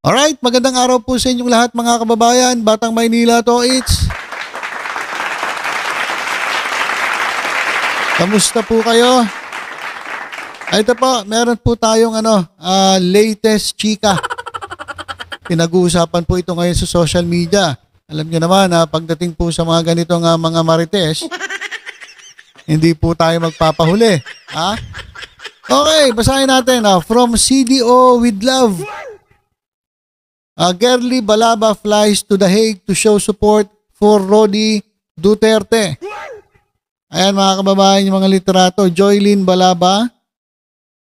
Alright, magandang araw po sa inyong lahat mga kababayan. Batang Maynila to, Kamusta po kayo? Ito po, meron po tayong latest chika. Pinag-uusapan po ito ngayon sa social media. Alam niyo naman na pagdating po sa mga ganitong mga marites, hindi po tayo magpapahuli. Ha? Okay, basahin natin. From CDO with love. Girly Balaba flies to The Hague to show support for Rodi Duterte. Ayan mga kababayan, yung mga literato. Joylyn Balaba.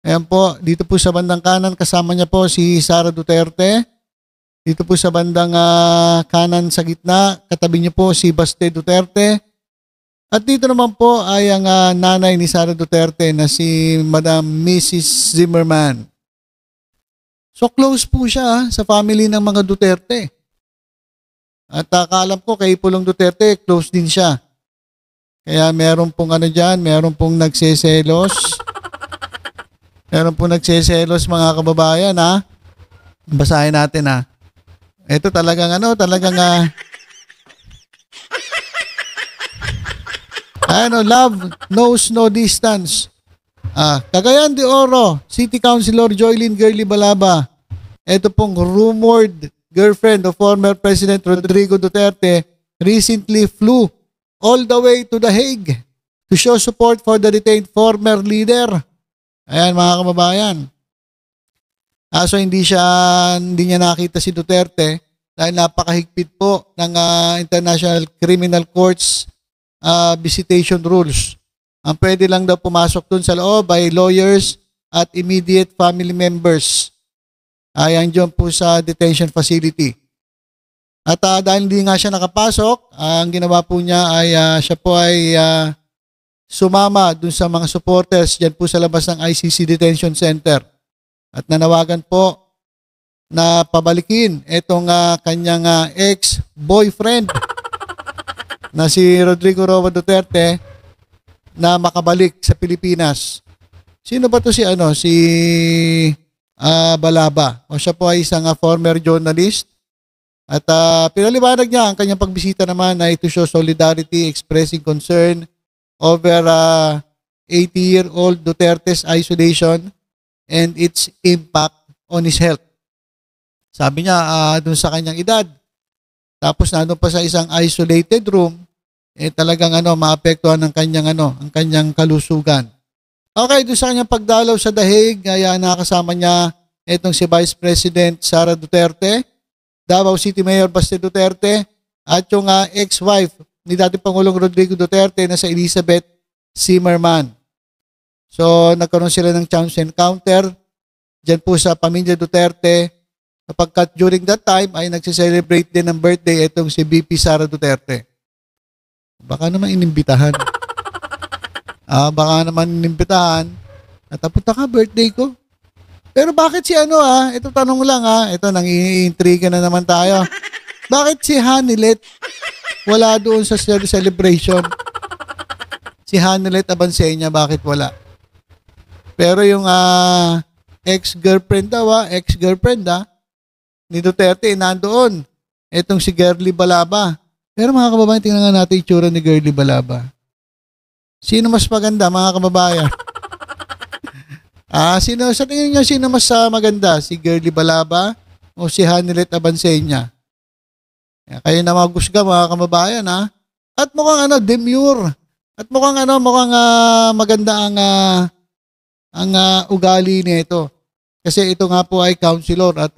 Ayan po, dito po sa bandang kanan, kasama niya po si Sara Duterte. Dito po sa bandang kanan sa gitna, katabi niya po si Baste Duterte. At dito naman po ay ang nanay ni Sara Duterte na si Madam Mrs. Zimmerman. So close po siya sa family ng mga Duterte. At kaalam ko kay Pulong Duterte, close din siya. Kaya meron pong dyan, meron pong nagseselos. Meron pong nagseselos mga kababayan Basahin natin Ito talagang love knows no distance. Cagayan de Oro, City Councilor Joylyn Girly Balaba. Ito pong rumored girlfriend of former President Rodrigo Duterte recently flew all the way to The Hague to show support for the detained former leader. Ayan mga kababayan. So hindi niya nakita si Duterte dahil napakahigpit po ng International Criminal Court's visitation rules. Ang pwede lang daw pumasok dun sa loob by lawyers at immediate family members. Ayan dyan po sa detention facility. At dahil hindi nga siya nakapasok, ang ginawa po niya ay siya po ay sumama dun sa mga supporters dyan po sa labas ng ICC Detention Center. At nanawagan po na pabalikin itong kanyang ex-boyfriend na si Rodrigo Roa Duterte na makabalik sa Pilipinas. Sino ba to si Balaba? O siya po ay isang former journalist. At pinaliwanag niya ang kanyang pagbisita naman ay to show solidarity, expressing concern over 80-year-old Duterte's isolation and its impact on his health. Sabi niya dun sa kanyang edad. Tapos nandun pa sa isang isolated room, talagang maapektuhan ng kanyang kalusugan. Okay, doon sa kanyang pagdalaw sa The Hague, nakasama niya itong si Vice President Sara Duterte, Davao City Mayor Baste Duterte, at yung ex-wife ni dating Pangulong Rodrigo Duterte na si Elizabeth Zimmerman. So, nagkaroon sila ng chance encounter dyan po sa pamilya Duterte, sapagkat during that time ay nagsiselebrate din ng birthday itong si VP Sara Duterte. Baka naman inimbitahan. Natapunta ka, birthday ko. Pero bakit si ito tanong lang ito nang-iintriga na naman tayo. Bakit si Hanilet wala doon sa celebration? Si Hanilet Abansenya, bakit wala? Pero yung ex-girlfriend ni Duterte, nandoon. Itong si Girly Balaba. Pero mga kababayan, tingnan nga natin yung itsura ni Girly Balaba. Sino mas maganda, mga kababayan? Sa tingin niyo, sino mas maganda? Si Girly Balaba o si Hanilet Abansenya? Kayo na magusga, mga kababayan, At mukhang demure. At mukhang maganda ang ugali nito. Kasi ito nga po ay counselor at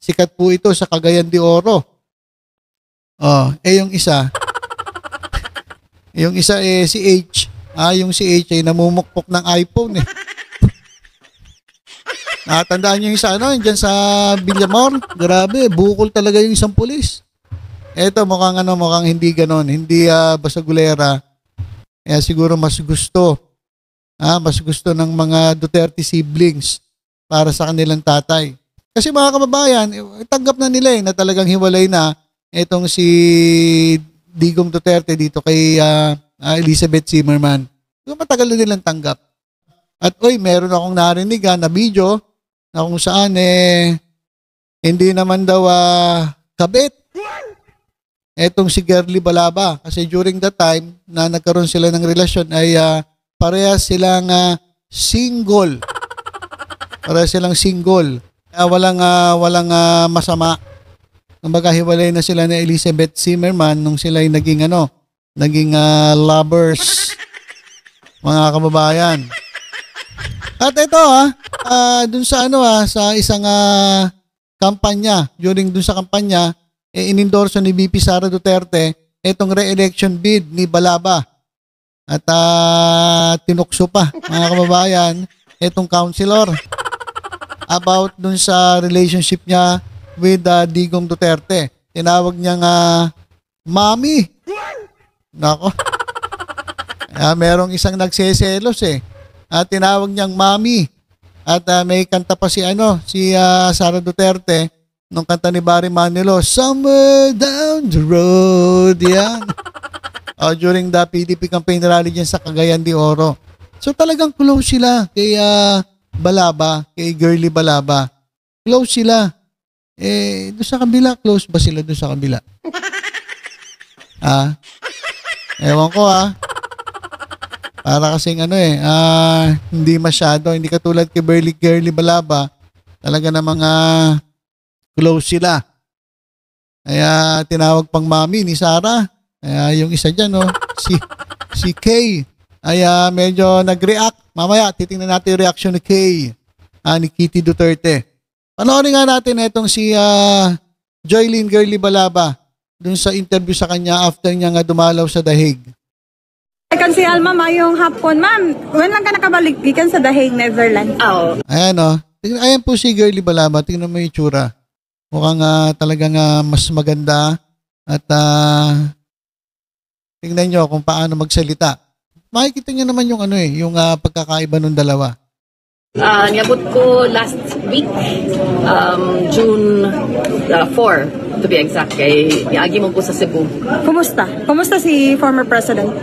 sikat po ito sa Cagayan de Oro. Yung isa. Yung isa si H. Yung si H ay namumukpok ng iPhone Tandaan niyo yung isa dyan sa Villamor. Grabe, bukol talaga yung isang pulis. Eto mukhang hindi ganon, hindi basagulera. Kaya siguro mas gusto ng mga Duterte siblings para sa kanilang tatay. Kasi mga kababayan, tanggap na nila na talagang hiwalay na itong si Digong Duterte dito kay Elizabeth Zimmerman. Matagal na nilang tanggap. At meron akong narinig na video na kung saan hindi naman daw kabit etong si Girly Balaba. Kasi during that time na nagkaroon sila ng relasyon ay parehas silang single. Parehas silang single. Walang masama. Kumbaga hiwalay na sila ni Elizabeth Zimmerman nung sila ay naging lovers, mga kababayan. At ito dun sa sa isang kampanya, during dun sa kampanya, inendorso ni VP Sara Duterte itong re-election bid ni Balaba. At tinukso pa, mga kababayan, itong councilor about dun sa relationship niya with Digong Duterte. Tinawag niyang mami. Nako. Merong isang nagseselos At tinawag niyang mami. At may kanta pa si Sara Duterte nung kanta ni Barry Manilow, Somewhere Down the Road. Yan. During the PDP campaign rally dyan sa Cagayan de Oro. So talagang close sila kay Balaba, kay Girly Balaba. Close sila. Doon sa kabila, close ba sila doon sa kabila? Ewan ko Para kasing hindi masyado, hindi katulad kay Girly Balaba, talaga namang close sila. Kaya tinawag pang mami ni Sara. Kaya yung isa dyan, si Kay, ay medyo nag-react. Mamaya, titingnan natin yung reaction ni Kay, ni Kitty Duterte. Panoorin nga natin itong si Joylyn Girly Balaba dun sa interview sa kanya after niya nga dumalaw sa Dahig. Si Alma, mayong hapon. Ma'am, when lang ka nakabalik gikan sa Dahig, Netherlands? Ayan ayan po si Girly Balaba. Tingnan mo yung tsura. Mukhang talagang mas maganda at tingnan nyo kung paano magsalita. Makikita nyo naman yung yung pagkakaiba ng dalawa. Niabot ko last week, June 4 to be exact, kay niagi mo po sa Cebu. Kumusta? Kumusta si former president?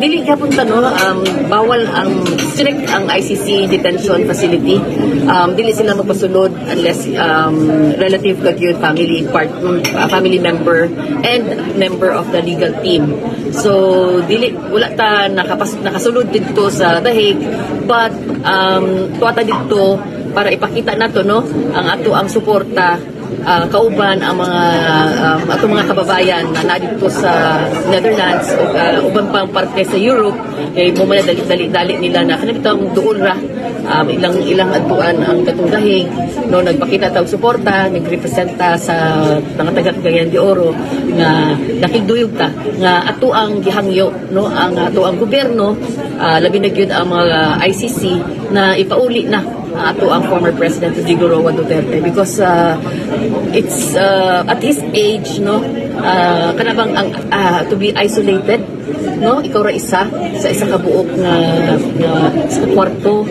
Dili ka punta bawal strict ang ICC detention facility. Dili sila magpasulod unless relative kag yun, family member and member of the legal team. So wala ta nakasulod dito sa Dahig, but tuwata dito para ipakita nato ang ang suporta kauban ang mga kababayan na nadito sa Netherlands o uban pang parte sa Europe kay mo man dali nila na kanang bitong duol ra ilang adtuan ang katong Dahig nagpakita tag suporta, nagrepresenta sa mga taga Cagayan de Oro nga nakigduyog ta nga ato ang gihangyo ang ato ang gobyerno labi na gyud ang mga ICC na ipauli na ato ang former President Digong Duterte because it's at his age kanabang ang to be isolated ikaw ra isa sa isa ka buok na sa kwarto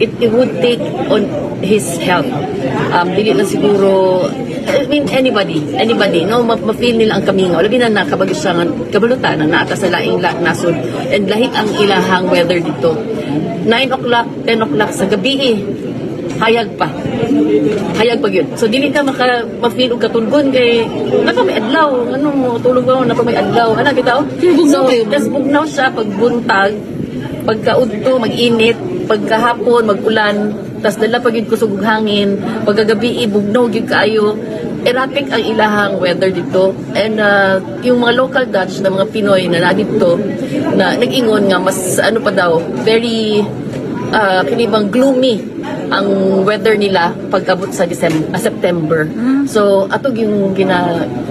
it would take on his health dili na siguro I mean anybody ma-feel nila ang kamingaw labi na nakabagusan kabalutan na naata sa laing nasod and lahi ang ilahang weather dito 9 o'clock, 10 o'clock sa gabi hayag pa yun. So dili ka ma-feel og katulgon kay may adlaw tulog ba may adlaw bitaw so tas bugnaw siya pagbuntag pagkaudto mag-init pagkahapon mag-ulan tas dala pag yun kusog hangin pagkagabi bugnaw gyud kaayo erratic ang ilahang weather dito and yung mga local Dutch na mga Pinoy na nadito na nag-ingon nga mas pa daw very kinibang gloomy ang weather nila pag-abot sa September. So atog yung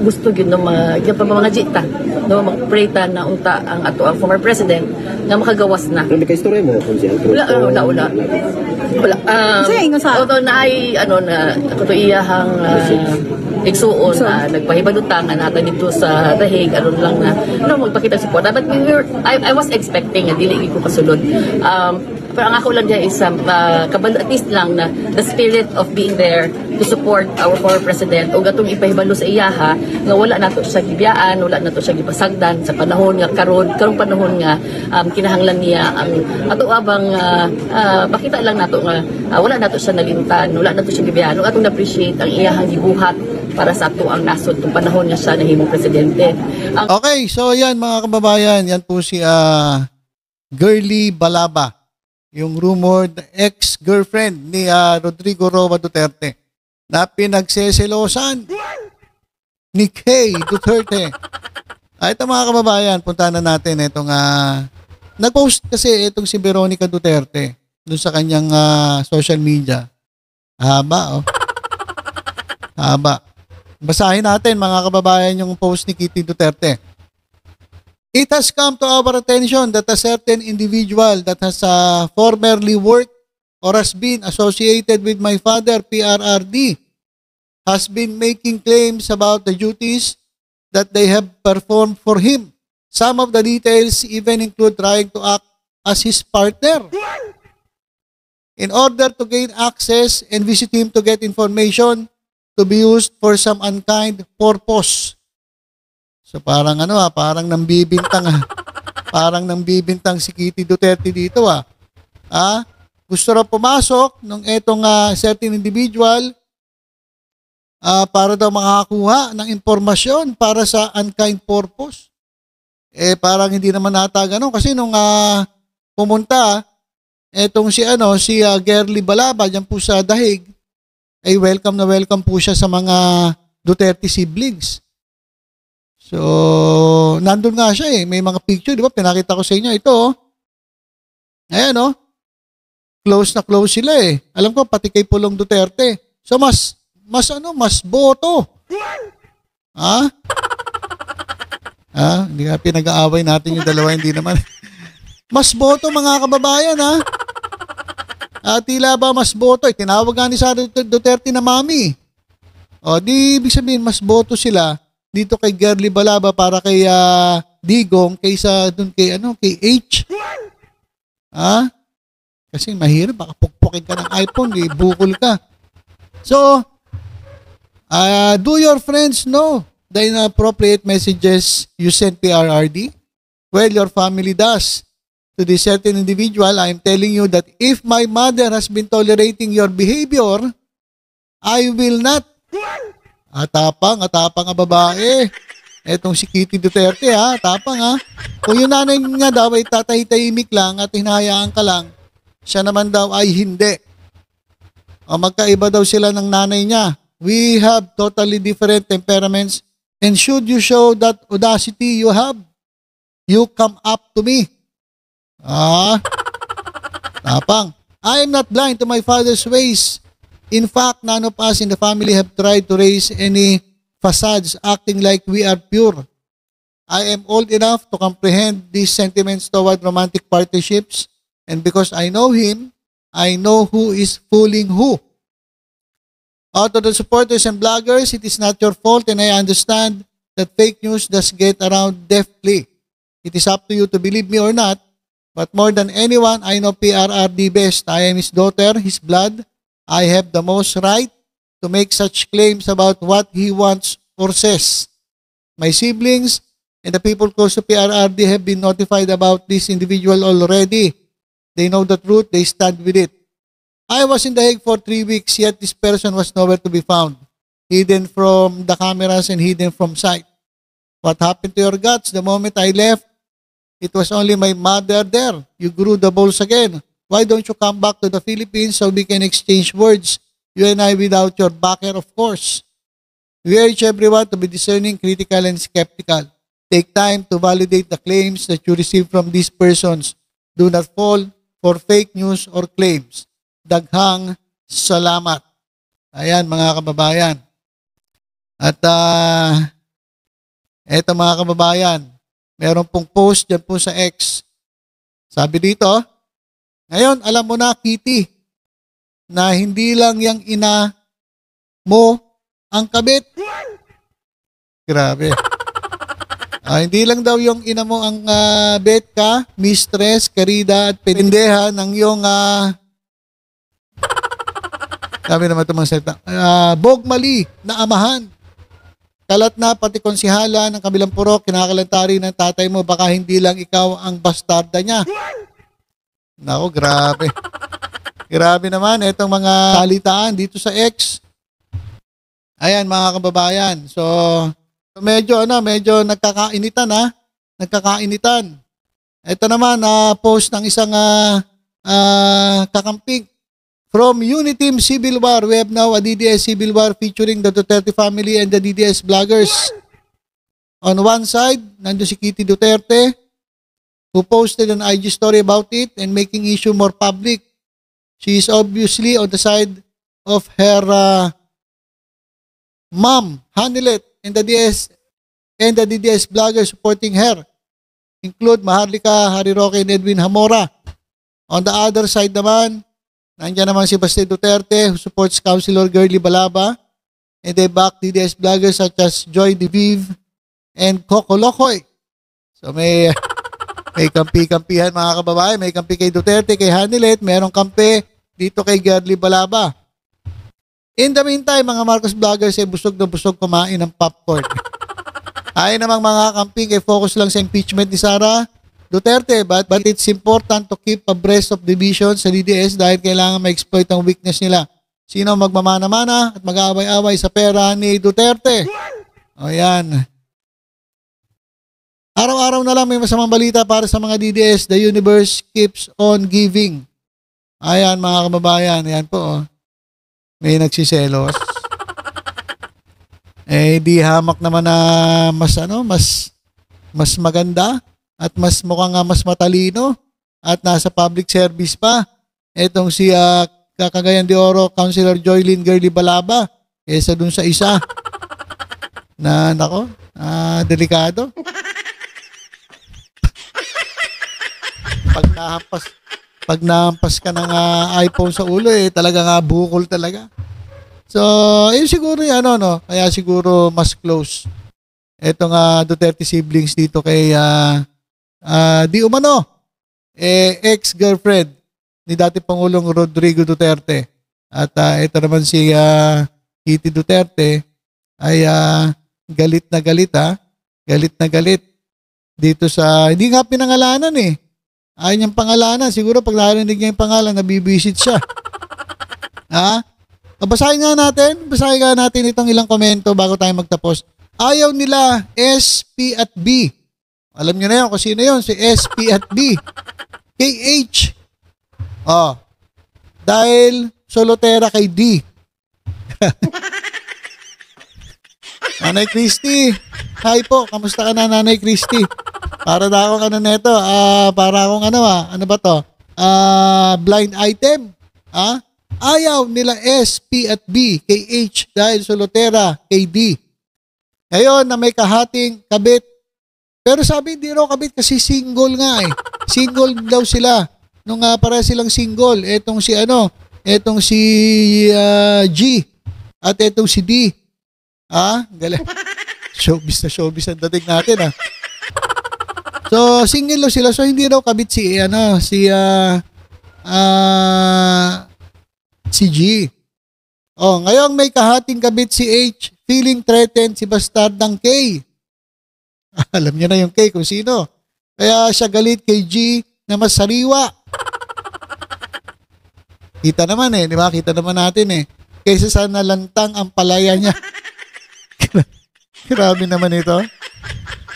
gusto gyud mga jita mag-pray ta na unta ang ato ang former president nga makagawas na. May istorya mo kung siya? Wala. Although na ay na kato iyahang igsuon nagpahibadutang nata dito sa Dahig lang na magpakita support but I was expecting dili ko kasulod pero ang ako lang diya is at least lang na the spirit of being there to support our former president ug atong ipahibalo sa iyaha nga wala nato siya gibiyaan, wala nato siya gipasagdan sa panahon nga karong panahon nga kinahanglan niya ang ato abang makita lang nato nga wala nato siya nalimtan, wala nato siya gibiyaan ug atong appreciate ang iyahang gibuhat para sa ato ang nasod kung panahon nga siya nahimong presidente. Okay, so yan mga kababayan, yan po si Girly Balaba, yung rumored ex-girlfriend ni Rodrigo Roa Duterte na pinagseselosan ni Kay Duterte. Ito mga kababayan, puntahan na natin itong nag-post kasi itong si Veronica Duterte dun sa kanyang social media. Haba, oh. Haba. Basahin natin mga kababayan yung post ni Kitty Duterte. It has come to our attention that a certain individual that has formerly worked or has been associated with my father, PRRD, has been making claims about the duties that they have performed for him. Some of the details even include trying to act as his partner in order to gain access and visit him to get information to be used for some unkind purpose. So parang parang nambibintang parang nambibintang si Kitty Duterte dito gusto raw pumasok nung etong certain individual para daw makakuha ng impormasyon para sa unkind purpose. Parang hindi naman nata ganun kasi nung pumunta etong si Girly Balaba diyan po sa Dahig, ay welcome na welcome po siya sa mga Duterte siblings. So, nandun nga siya may mga picture, di ba? Pinakita ko sa inyo ito. Ayan close na close sila Alam ko pati kay Pulong Duterte. So mas boto. Hindi nga pinag-aaway natin yung dalawa, hindi naman. Mas boto mga kababayan tila ba mas boto tinawag nga ni Sara Duterte na mami. Di ibig sabihin mas boto sila dito kay Girly Balaba para kay Digong kaysa dun kay kay H. Kasi mahirap baka pukpukin ka ng iPhone, bukol ka. So, do your friends know the inappropriate messages you send PRRD? Well, your family does. To this certain individual, I am telling you that if my mother has been tolerating your behavior, I will not. Atapang babae. Etong si Kitty Duterte tapang Kung yung nanay niya daw ay tatahitahimik lang at hinahayaan ka lang, siya naman daw ay hindi. Magkaiba daw sila ng nanay niya. We have totally different temperaments, and should you show that audacity you have, you come up to me. Tapang. I am not blind to my father's ways. In fact, none of us in the family have tried to raise any facades acting like we are pure. I am old enough to comprehend these sentiments toward romantic partnerships, and because I know him, I know who is fooling who. To the supporters and bloggers, it is not your fault, and I understand that fake news does get around deftly. It is up to you to believe me or not. But more than anyone, I know PRRD best. I am his daughter, his blood. I have the most right to make such claims about what he wants or says. My siblings and the people close to PRRD have been notified about this individual already. They know the truth. They stand with it. I was in The Hague for 3 weeks, yet this person was nowhere to be found. Hidden from the cameras and hidden from sight. What happened to your guts the moment I left? It was only my mother there. You grew the balls again. Why don't you come back to the Philippines so we can exchange words? You and I without your backer, of course. We urge everyone to be discerning, critical, and skeptical. Take time to validate the claims that you receive from these persons. Do not fall for fake news or claims. Daghang salamat. Ayan mga kababayan. At eto mga kababayan, meron pong post dyan po sa X. Sabi dito, ngayon alam mo na Kitty, na hindi lang yung ina mo ang kabit. Grabe. Hindi lang daw yung ina mo ang bet ka, mistress, karida at pendeha ng yung Sabi naman itong mga salita. Bogmali na amahan. Kalat na pati konsihala ng kabilang purok, kinakalantari ng tatay mo, baka hindi lang ikaw ang bastarda niya. Nako, grabe. Grabe naman itong mga salitaan dito sa X. Ayan mga kababayan. So medyo nagkakainitan ha. Nagkakainitan. Ito naman post ng isang kakamping. From Uniteam Civil War, we have now a DDS Civil War featuring the Duterte family and the DDS vloggers. On one side, nandun si Kitty Duterte, who posted an IG story about it and making issue more public. She is obviously on the side of her mom, Hanilet, and the DDS vloggers supporting her, include Maharlika Hariroque and Edwin Hamora. On the other side naman, nandiyan naman si Baste Duterte, who supports Councilor Girly Balaba, and they back DDS vloggers such as Joy Diviv and Coco Locoy. So may kampi-kampihan mga kababayan, may kampi kay Duterte, kay Hanilet, merong kampi dito kay Girly Balaba. In the meantime, mga Marcos vloggers ay busog na busog kumain ng popcorn. Ay namang mga camping ay focus lang sa impeachment ni Sara Duterte, but it's important to keep abreast of divisions sa DDS dahil kailangan ma-exploit ang weakness nila. Sino magmamana-mana at mag-aaway-away sa pera ni Duterte? O yan. Araw-araw na lang may masamang balita para sa mga DDS. The universe keeps on giving. Ayan mga kababayan, ayan po. Oh. May nagsiselos. Di hamak naman na mas maganda at mas mukhang mas matalino at nasa public service pa. Etong si Cagayan de Oro, Councilor Joylyn Girly Balaba, kesa dun sa isa na nako, delikado. Pag nahampas ka ng iPhone sa ulo, talaga nga bukol talaga. So, siguro yung kaya siguro mas close etong Duterte siblings dito kay di umano ex-girlfriend ni dati Pangulong Rodrigo Duterte. At ito naman si Kitty Duterte ay galit na galit dito sa, hindi nga pinangalanan ayaw niyang pangalanan. Siguro pag narinig niya yung pangalan, nabibisit siya. Basahin nga natin itong ilang komento bago tayo magtapos. Ayaw nila SP at B. Alam niyo na yun kung sino yun, si SP at B. KH. Dahil solotera kay D. Nanay Christy. Hi po, kamusta ka na Nanay Christy? Para na akong neto, para akong ano ba to? Blind item. Ayaw nila SP at B, KH, dahil solotera kay D. Ngayon na may kahating kabit. Pero sabi hindi raw kabit kasi single nga Single daw sila. Nung para silang single, etong si G at etong si D. Galing. Showbiz ang dating natin So single daw sila, so hindi raw kabit si G. Ngayon may kahating kabit si H, feeling threatened si bastardang K. Alam niya na yung K kung sino. Kaya siya galit kay G na mas sariwa. Kita naman di ba? Kita naman natin Kaysa sa nalantang ang palaya niya. Grabe naman ito.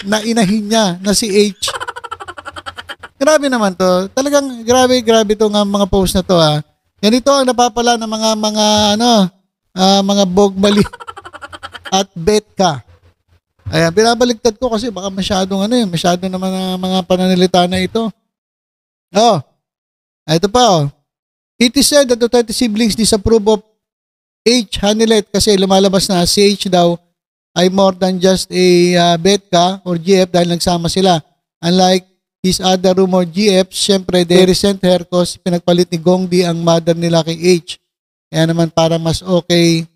Nainahin niya na si H. Grabe naman to. Talagang grabe itong mga post na to Ganito ang napapala ng mga bogmali at betka. Ayan, pinabaligtad ko kasi baka masyado naman ang mga pananalita na ito. Ito pa It is said that the 30 siblings disapprove of H. Hanilet kasi lumalabas na si H daw ay more than just a betka or GF dahil nagsama sila. Unlike his other rumor GF, syempre they resent her cause pinagpalit ni Gongdi ang mother nila kay H. Kaya naman para mas okay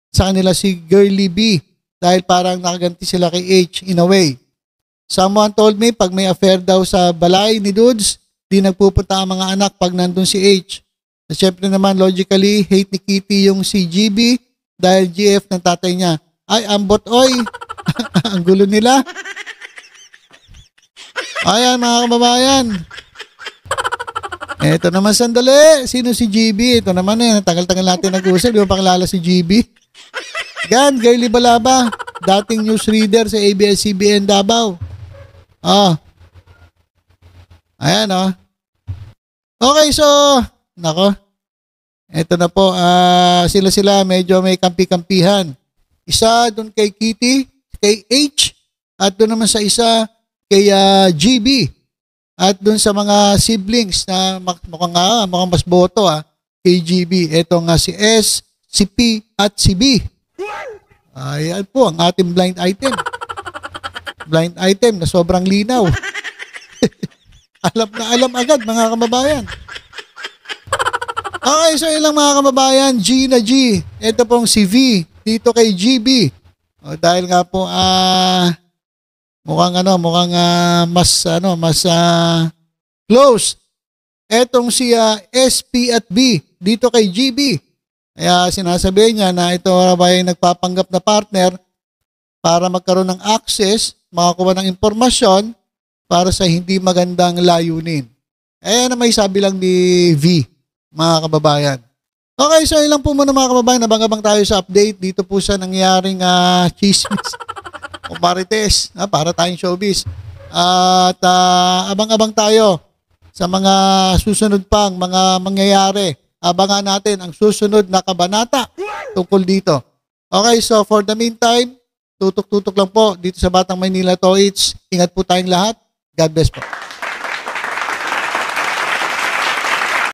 sa kanila si Girly B dahil parang nakaganti sila kay H in a way. Someone told me pag may affair daw sa balay ni Dudes, di nagpupunta ang mga anak pag nandun si H. So, syempre naman, logically, hate ni Kitty yung si GB dahil GF ng tatay niya. Ay, ambot, oy! Ang gulo nila. Ayan, mga kababayan. Ito naman sandali. Sino si GB? Ito naman tagal-tagal natin nag-usap. Di ba pakilala si GB? Yan, Girly Balaba. Dating newsreader sa ABS-CBN Davao. Ayan, Okay, so, nako. Ito na po, sila medyo may kampi-kampihan. Isa doon kay Kitty, kay H, at doon naman sa isa kay GB. At doon sa mga siblings na mukhang mas boto kay GB. Ito nga si S, si P, at si B. Ayan po ang ating blind item. Blind item na sobrang linaw. Alam na alam agad mga kababayan. Okay, so ilang mga kababayan, G na G. Ito pong si V dito kay GB. Dahil nga po mukhang mas close. Etong si SP at B dito kay GB. Kaya sinasabi niya na ito ay nagpapanggap na partner para magkaroon ng access, makakuha ng impormasyon para sa hindi magandang layunin. Ayan na may sabi lang ni V, mga kababayan. Okay, so ilang po muna mga kababayan, abang-abang tayo sa update dito po sa nangyaring chismis o marites, para tayong showbiz. At abang-abang tayo sa mga susunod pang mga mangyayari. Abangan natin ang susunod na kabanata tungkol dito. Okay, so for the meantime, tutok-tutok lang po dito sa Batang Maynila Toits. Ingat po tayong lahat. God bless po.